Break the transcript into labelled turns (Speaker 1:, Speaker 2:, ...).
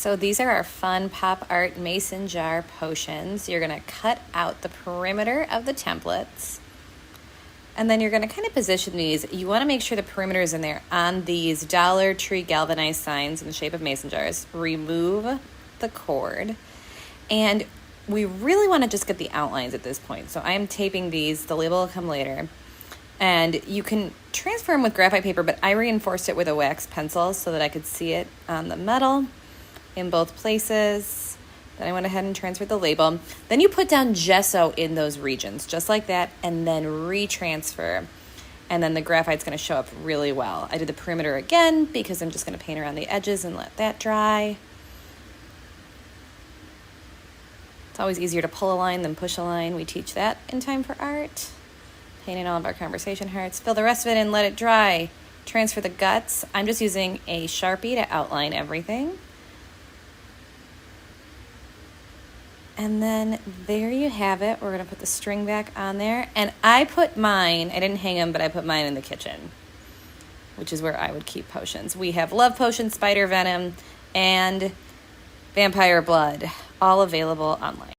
Speaker 1: So these are our fun pop art mason jar potions. You're gonna cut out the perimeter of the templates, and then you're gonna kind of position these. You wanna make sure the perimeter is in there on these Dollar Tree galvanized signs in the shape of mason jars. Remove the cord, and we really wanna just get the outlines at this point. So I'm taping these, the label will come later. And you can transfer them with graphite paper, but I reinforced it with a wax pencil so that I could see it on the metal in both places. Then I went ahead and transferred the label. Then you put down gesso in those regions, just like that, and then retransfer. And then the graphite's gonna show up really well. I did the perimeter again because I'm just gonna paint around the edges and let that dry. It's always easier to pull a line than push a line. We teach that in Time for Art. Painting all of our conversation hearts. Fill the rest of it in, let it dry. Transfer the guts. I'm just using a Sharpie to outline everything. And then there you have it. We're gonna put the string back on there. And I put mine, I didn't hang them, but I put mine in the kitchen, which is where I would keep potions. We have Love Potion, Spider Venom, and Vampire Blood, all available online.